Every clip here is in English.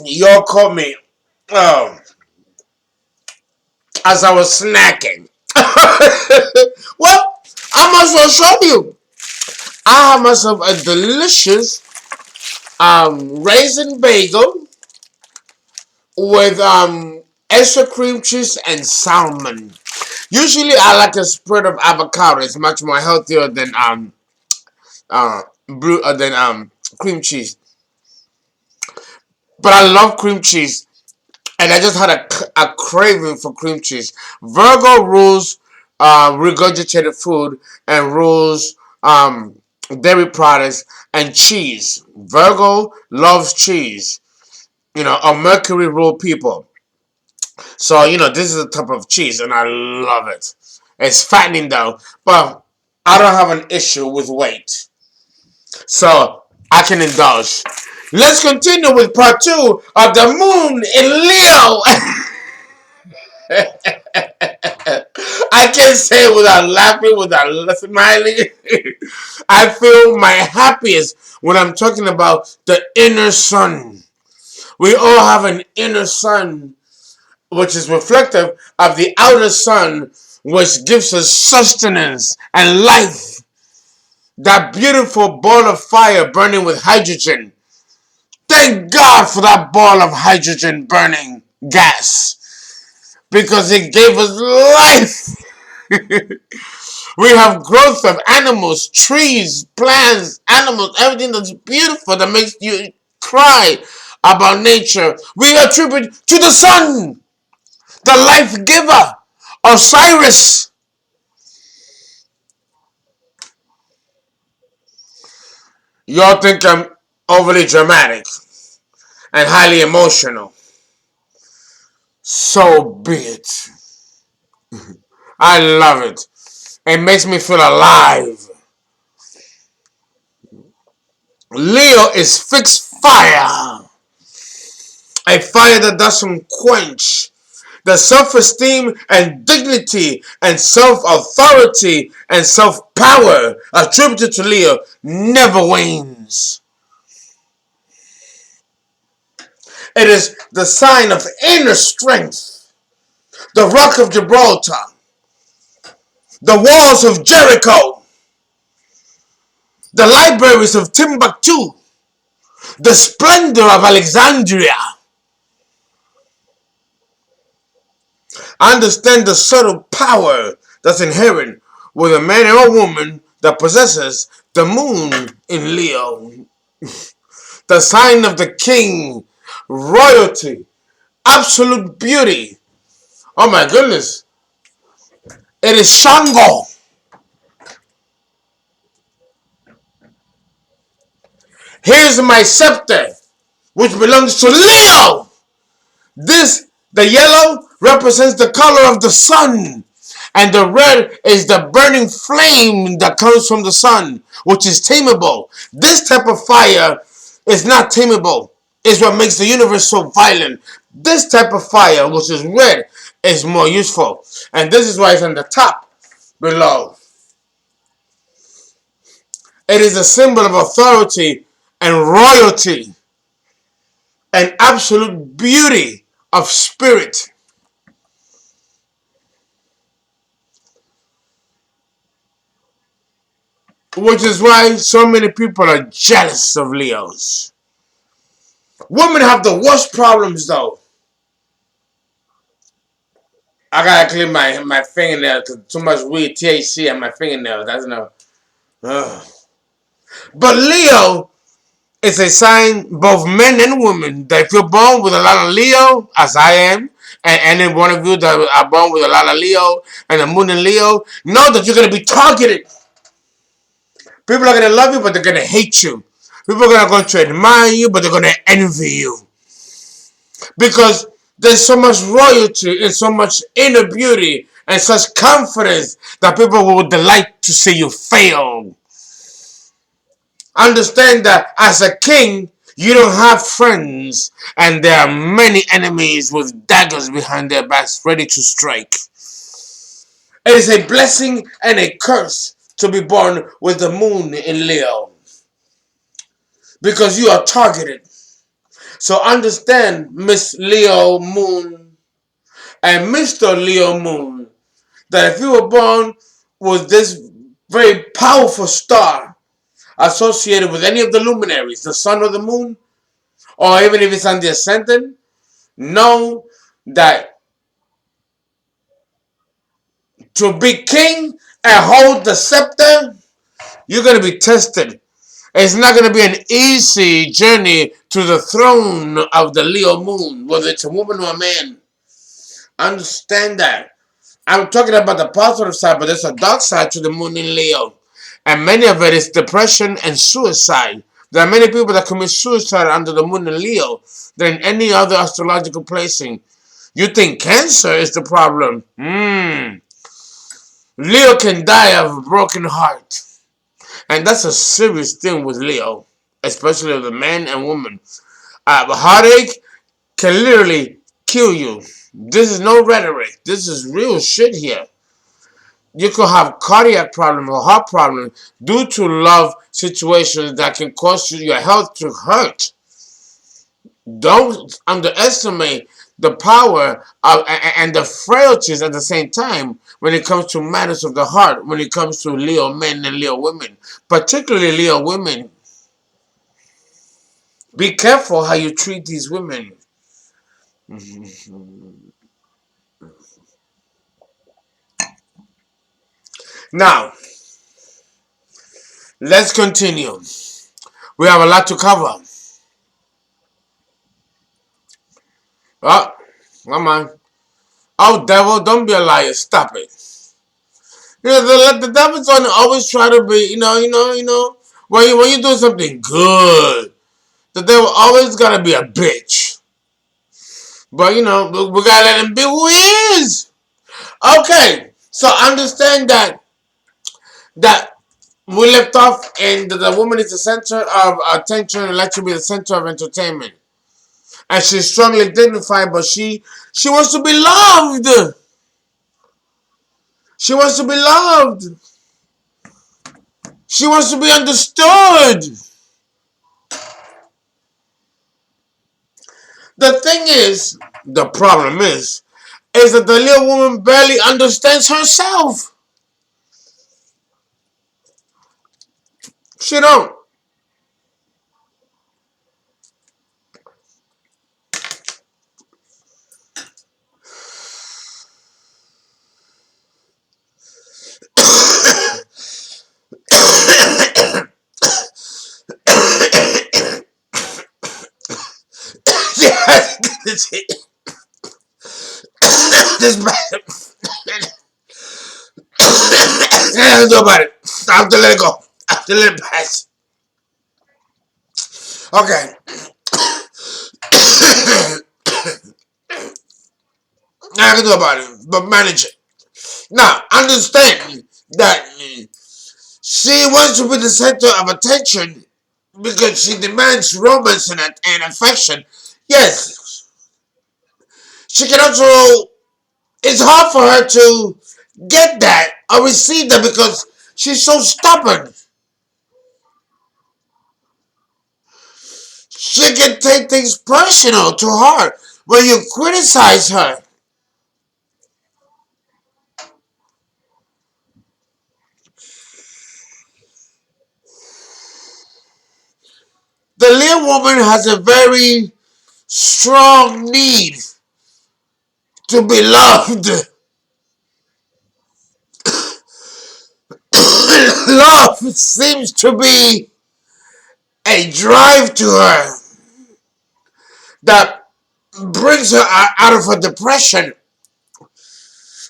Y'all caught me um, as I was snacking. Well, I must well show you. I have myself a delicious raisin bagel with extra cream cheese and salmon. Usually, I like a spread of avocado. It's much more healthier than cream cheese. But I love cream cheese, and I just had a craving for cream cheese. Virgo rules regurgitated food and rules dairy products and cheese. Virgo loves cheese. A Mercury rule people. So, this is a type of cheese, and I love it. It's fattening though, but I don't have an issue with weight. So, I can indulge. Let's continue with part two of the moon in Leo. I can't say it without laughing, without smiling. I feel my happiest when I'm talking about the inner sun. We all have an inner sun which is reflective of the outer sun, which gives us sustenance and life. That beautiful ball of fire burning with hydrogen. Thank God for that ball of hydrogen burning gas, because it gave us life. We have growth of animals, trees, plants, animals, everything that's beautiful that makes you cry about nature. We attribute to the sun, the life giver, Osiris. Y'all think I'm overly dramatic and highly emotional. So be it. I love it. It makes me feel alive. Leo is fixed fire. A fire that doesn't quench. The self-esteem and dignity and self-authority and self-power attributed to Leo never wanes. It is the sign of inner strength, the rock of Gibraltar, the walls of Jericho, the libraries of Timbuktu, the splendor of Alexandria. Understand the subtle power that's inherent with a man or a woman that possesses the moon in Leo. The sign of the king, royalty, absolute beauty. Oh my goodness. It is Shango. Here's my scepter, which belongs to Leo. The yellow represents the color of the sun. And the red is the burning flame that comes from the sun, which is tameable. This type of fire is not tameable. It's what makes the universe so violent. This type of fire, which is red, is more useful. And this is why it's on the top below. It is a symbol of authority and royalty and absolute beauty of spirit. Which is why so many people are jealous of Leos. Women have the worst problems though. I gotta clean my fingernails because too much weed THC on my fingernails. That's no. Ugh. But Leo is a sign, both men and women, that if you're born with a lot of Leo, as I am, and any one of you that are born with a lot of Leo and the moon in Leo, know that you're gonna be targeted. People are gonna love you, but they're gonna hate you. People are going to admire you, but they're gonna envy you. Because there's so much royalty and so much inner beauty and such confidence that people will delight to see you fail. Understand that as a king, You don't have friends, and there are many enemies with daggers behind their backs ready to strike. It is a blessing and a curse to be born with the moon in Leo because you are targeted. So understand, Miss Leo Moon and Mr. Leo Moon, that if you were born with this very powerful star associated with any of the luminaries, the sun or the moon, or even if it's on the ascendant, know that to be king and hold the scepter, you're going to be tested. It's not going to be an easy journey to the throne of the Leo moon, whether it's a woman or a man. Understand that. I'm talking about the positive side, but there's a dark side to the moon in Leo. And many of it is depression and suicide. There are many people that commit suicide under the moon in Leo than any other astrological placing. You think Cancer is the problem? Leo can die of a broken heart. And that's a serious thing with Leo, especially with the man and woman. A heartache can literally kill you. This is no rhetoric. This is real shit here. You could have cardiac problems or heart problems due to love situations that can cause your health to hurt. Don't underestimate the power of and the frailties at the same time when it comes to matters of the heart, when it comes to Leo men and Leo women, particularly Leo women. Be careful how you treat these women. Now, let's continue. We have a lot to cover. Oh, come on. Oh, devil, don't be a liar. Stop it. You know, the devil's gonna always try to be, when you do something good, the devil always gotta be a bitch. But, we gotta let him be who he is. Okay, so understand that we left off and the woman is the center of attention and like to be the center of entertainment. And she's strongly dignified, but she wants to be loved. She wants to be loved. She wants to be understood. The problem is that the little woman barely understands herself. She don't. this this bad. Nothing do about it. I have to let it go. I have to let it pass. Okay. Nothing to do about it, but manage it. Now, understand that she wants to be the center of attention because she demands romance and affection. Yes, she can also. It's hard for her to get that or receive that because she's so stubborn. She can take things personal to heart when you criticize her. The Leo woman has a very strong need to be loved. Love seems to be a drive to her that brings her out of her depression,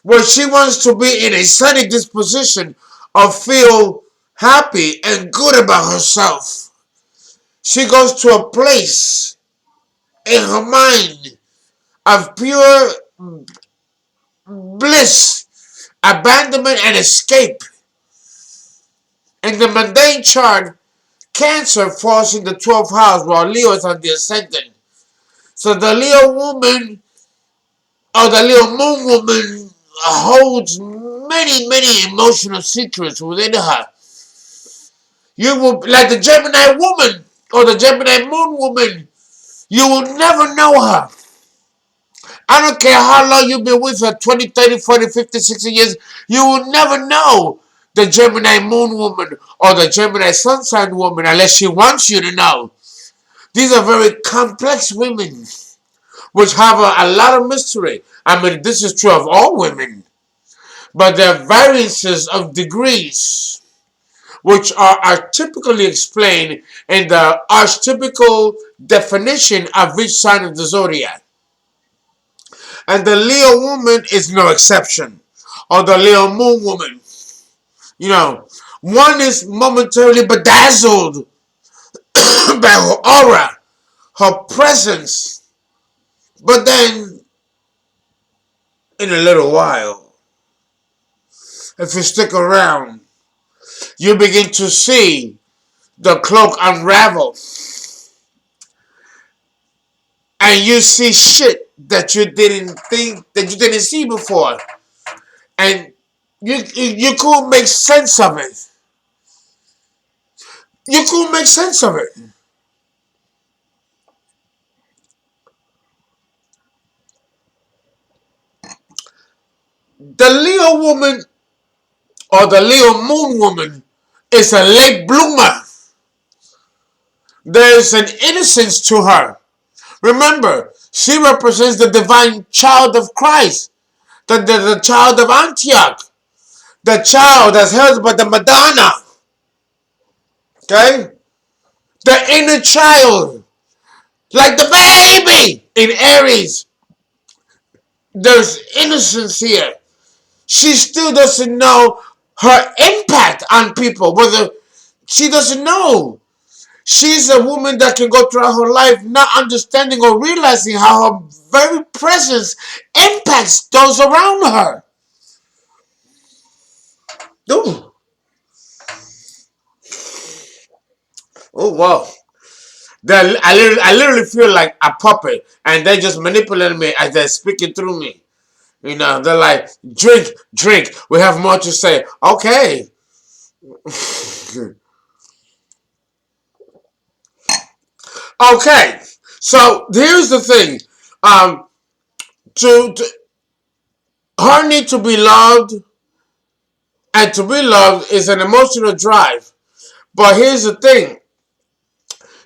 where she wants to be in a sunny disposition or feel happy and good about herself. She goes to a place in her mind of pure bliss, abandonment, and escape. In the mundane chart, Cancer falls in the 12th house while Leo is on the ascendant. So the Leo woman or the Leo moon woman holds many, many emotional secrets within her. You will, like the Gemini woman or the Gemini moon woman, you will never know her. I don't care how long you've been with her, 20, 30, 40, 50, 60 years, you will never know the Gemini moon woman or the Gemini sun sign woman unless she wants you to know. These are very complex women which have a lot of mystery. I mean, this is true of all women. But there are variances of degrees which are typically explained in the archetypical definition of each sign of the zodiac. And the Leo woman is no exception. Or the Leo moon woman. You know, one is momentarily bedazzled by her aura, her presence. But then, in a little while, if you stick around, you begin to see the cloak unravel. And you see shit that you didn't think, that you didn't see before. And you couldn't make sense of it. You couldn't make sense of it. The Leo woman or the Leo moon woman is a late bloomer. There is an innocence to her. Remember, she represents the divine child of Christ, the child of Antioch, the child that's held by the Madonna. Okay? The inner child, like the baby in Aries. There's innocence here. She still doesn't know her impact on people. Whether she doesn't know. She's a woman that can go throughout her life not understanding or realizing how her very presence impacts those around her. Ooh. Oh, wow. I literally feel like a puppet, and they just manipulating me as they're speaking through me. You know, they're like, drink, drink. We have more to say. Okay. Okay. So here's the thing. Um, to her need to be loved, and to be loved is an emotional drive. But here's the thing.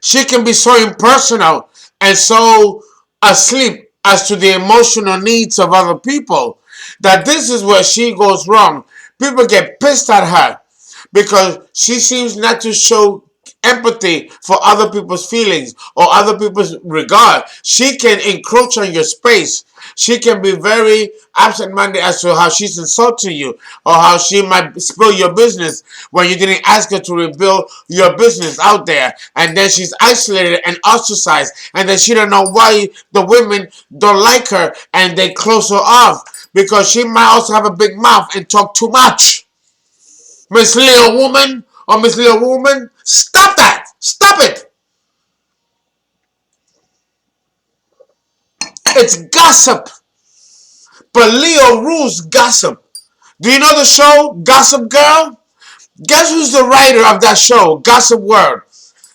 She can be so impersonal and so asleep as to the emotional needs of other people that this is where she goes wrong. People get pissed at her because she seems not to show empathy for other people's feelings or other people's regard. She can encroach on your space. She can be very absent-minded as to how she's insulting you or how she might spill your business when you didn't ask her to rebuild your business out there. And then she's isolated and ostracized. And then she don't know why the women don't like her and they close her off because she might also have a big mouth and talk too much. Miss Leo woman or Miss Leo woman, stop that. Stop it. It's gossip. But Leo rules gossip. Do you know the show Gossip Girl? Guess who's the writer of that show, Gossip World?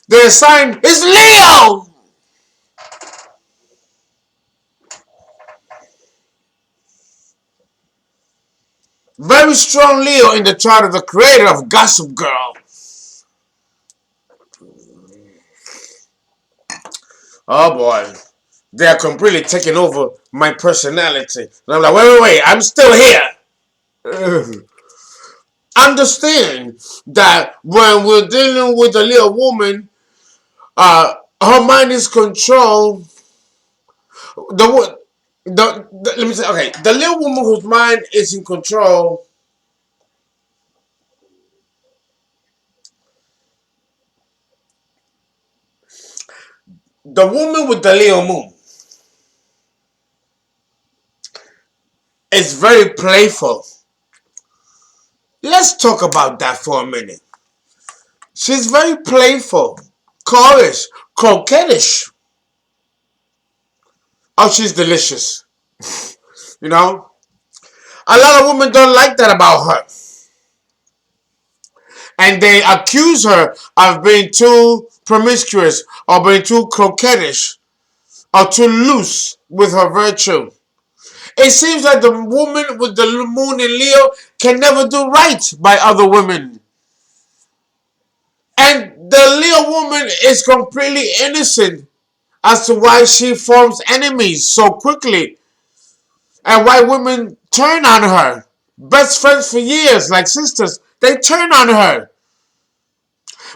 The sign is Leo. Very strong Leo in the chart of the creator of Gossip Girl. Oh boy. They are completely taking over my personality. And I'm like, wait, I'm still here. Understand that when we're dealing with a Leo woman, her mind is controlled. Let me say, okay, the Leo woman whose mind is in control. The woman with the Leo moon is very playful. Let's talk about that for a minute. She's very playful, colorish, coquettish. Oh, she's delicious. You know? A lot of women don't like that about her. And they accuse her of being too promiscuous or being too coquettish or too loose with her virtue. It seems like the woman with the moon in Leo can never do right by other women. And the Leo woman is completely innocent as to why she forms enemies so quickly and why women turn on her. Best friends for years, like sisters, they turn on her.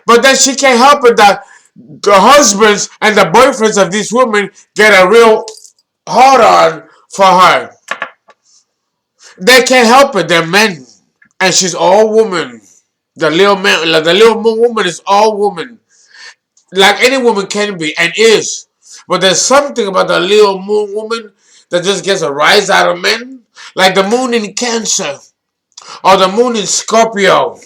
But then she can't help it that the husbands and the boyfriends of these women get a real hard on for her. They can't help it, they're men. And she's all woman. The little man, like the little woman is all woman. Like any woman can be and is. But there's something about the little moon woman that just gets a rise out of men. Like the moon in Cancer or the moon in Scorpio.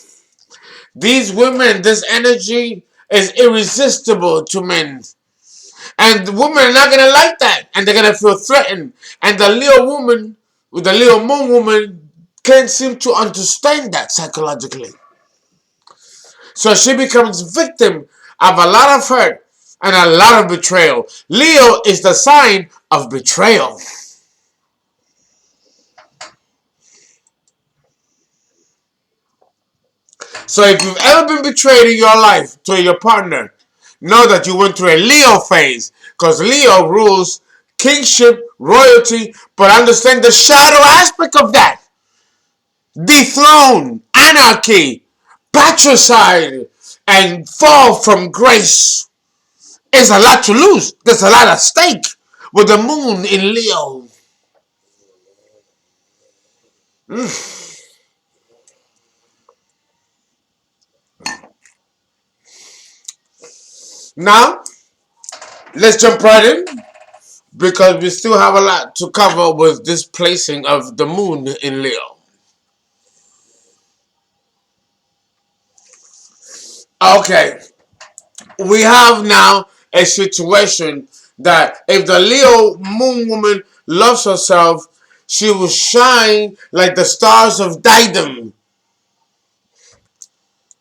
These women, this energy is irresistible to men. And the women are not going to like that. And they're going to feel threatened. And the Leo woman, with the Leo moon woman, can't seem to understand that psychologically. So she becomes victim of a lot of hurt and a lot of betrayal. Leo is the sign of betrayal. So if you've ever been betrayed in your life to your partner, know that you went through a Leo phase. Because Leo rules kingship, royalty, but understand the shadow aspect of that. Dethrone, anarchy, patricide, and fall from grace. There's a lot to lose. There's a lot at stake with the moon in Leo. Now, let's jump right in because we still have a lot to cover with this placing of the moon in Leo. Okay, we have now a situation that if the Leo moon woman loves herself, she will shine like the stars of Diadem.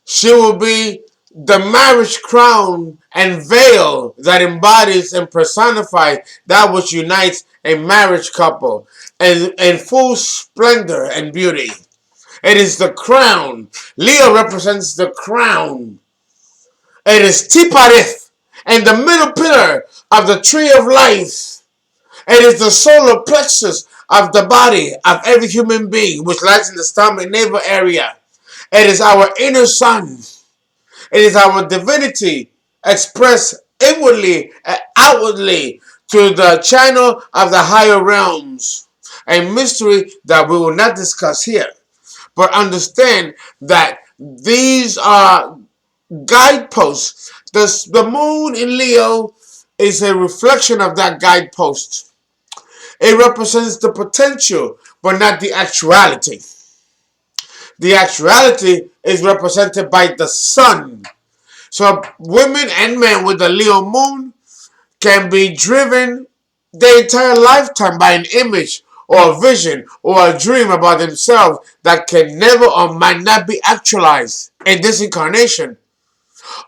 She will be the marriage crown and veil that embodies and personifies that which unites a marriage couple in full splendor and beauty. It is the crown. Leo represents the crown. It is Tiparith and the middle pillar of the tree of life. It is the solar plexus of the body of every human being, which lies in the stomach navel area. It is our inner sun. It is our divinity expressed inwardly and outwardly to the channel of the higher realms. A mystery that we will not discuss here. But understand that these are guideposts. The moon in Leo is a reflection of that guidepost. It represents the potential, but not the actuality. The actuality is represented by the sun. So women and men with the Leo moon can be driven their entire lifetime by an image or a vision or a dream about themselves that can never or might not be actualized in this incarnation.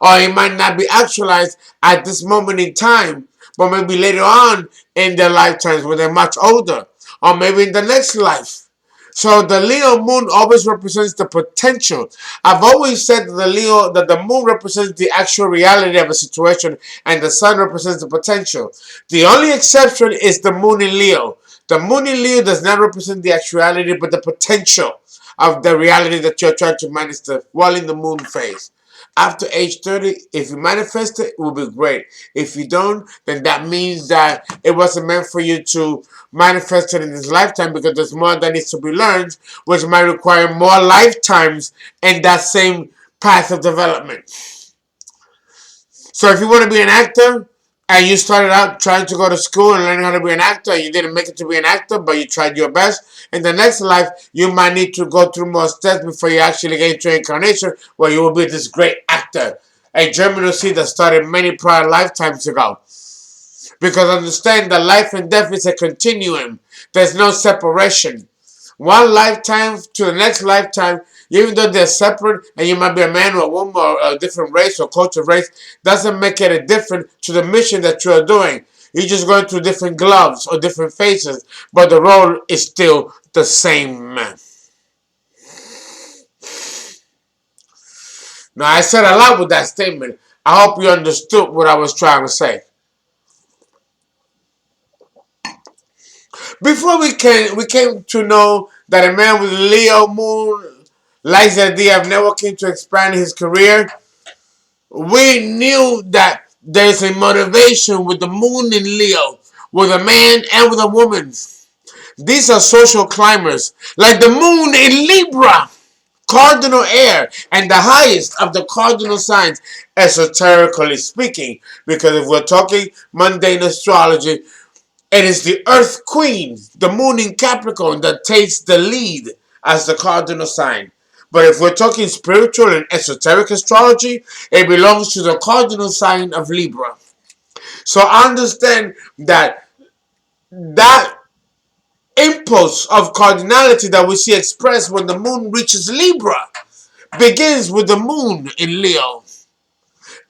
Or it might not be actualized at this moment in time, but maybe later on in their lifetimes when they're much older, or maybe in the next life. So the Leo moon always represents the potential. I've always said that the moon represents the actual reality of a situation and the sun represents the potential. The only exception is the moon in Leo. The moon in Leo does not represent the actuality but the potential of the reality that you're trying to manifest while in the moon phase. After age 30, if you manifest it, it will be great. If you don't, then that means that it wasn't meant for you to manifest it in this lifetime because there's more that needs to be learned, which might require more lifetimes in that same path of development. So if you want to be an actor and you started out trying to go to school and learning how to be an actor, and you didn't make it to be an actor, but you tried your best. In the next life, you might need to go through more steps before you actually get into incarnation, where you will be this great actor. A germinal seed that started many prior lifetimes ago. Because understand that life and death is a continuum. There's no separation. One lifetime to the next lifetime, even though they're separate and you might be a man or a woman or a different race or culture race, doesn't make it a different to the mission that you're doing. You're just going through different gloves or different faces, but the role is still the same. Now, I said a lot with that statement. I hope you understood what I was trying to say. Before we came to know that a man with Leo moon likes the idea of networking to expand his career. We knew that there's a motivation with the moon in Leo, with a man and with a woman. These are social climbers, like the moon in Libra, cardinal air, and the highest of the cardinal signs, esoterically speaking. Because if we're talking mundane astrology, it is the Earth Queen, the moon in Capricorn, that takes the lead as the cardinal sign. But if we're talking spiritual and esoteric astrology, it belongs to the cardinal sign of Libra. So understand that that impulse of cardinality that we see expressed when the moon reaches Libra begins with the moon in Leo.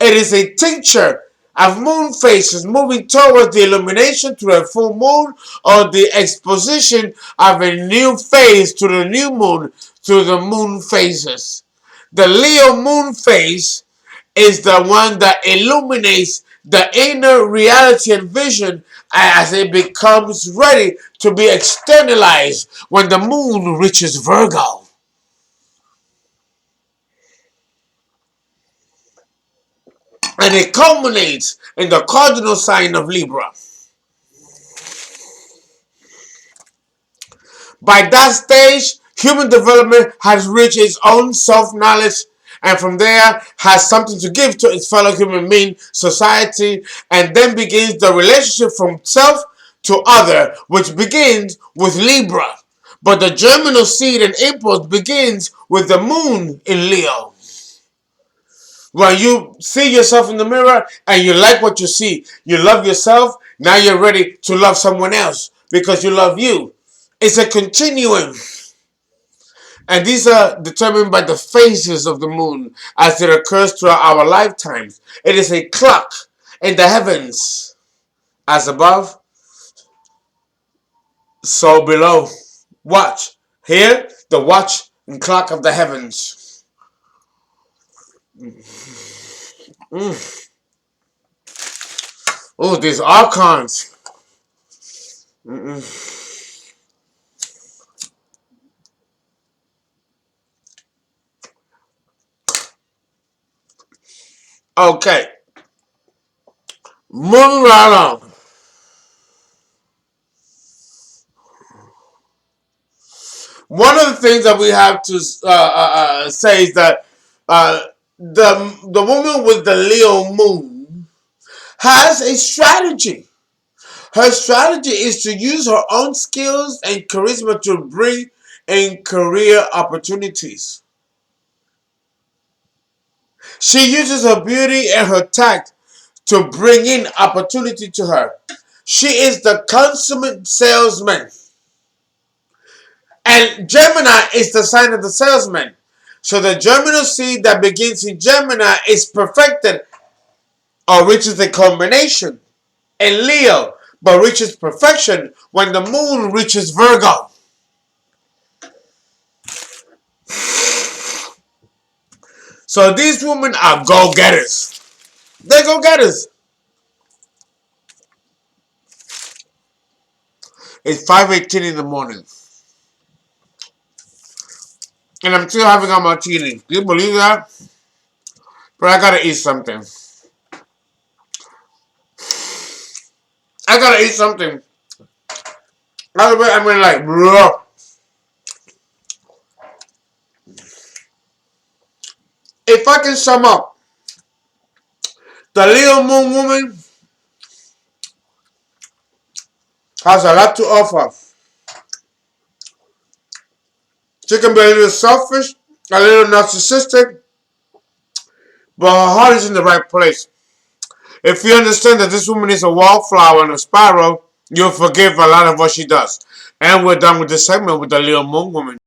It is a tincture of moon phases moving towards the illumination to a full moon or the exposition of a new phase to the new moon through the moon phases. The Leo moon phase is the one that illuminates the inner reality and vision as it becomes ready to be externalized when the moon reaches Virgo. And it culminates in the cardinal sign of Libra. By that stage, human development has reached its own self-knowledge and from there has something to give to its fellow human being, society, and then begins the relationship from self to other, which begins with Libra. But the germinal seed and impulse begins with the moon in Leo. When you see yourself in the mirror and you like what you see, you love yourself, now you're ready to love someone else because you love you. It's a continuum. And these are determined by the phases of the moon as it occurs throughout our lifetimes. It is a clock in the heavens, as above, so below. Watch. Here, the watch and clock of the heavens. Oh, these archons. Okay, moving right along. One of the things that we have to say is that the woman with the Leo moon has a strategy. Her strategy is to use her own skills and charisma to bring in career opportunities. She uses her beauty and her tact to bring in opportunity to her. She is the consummate salesman. And Gemini is the sign of the salesman. So the germinal seed that begins in Gemini is perfected or reaches the culmination in Leo, but reaches perfection when the moon reaches Virgo. So these women are go-getters. They're go-getters. It's 5:18 in the morning. And I'm still having a martini. Do you believe that? But I gotta eat something. I gotta eat something. I mean like, bro. If I can sum up, the Leo moon woman Has a lot to offer. She can be a little selfish, a little narcissistic, but her heart is in the right place. If you understand that this woman is a wallflower and a spiral, you'll forgive a lot of what she does. And we're done with this segment with the little moon woman.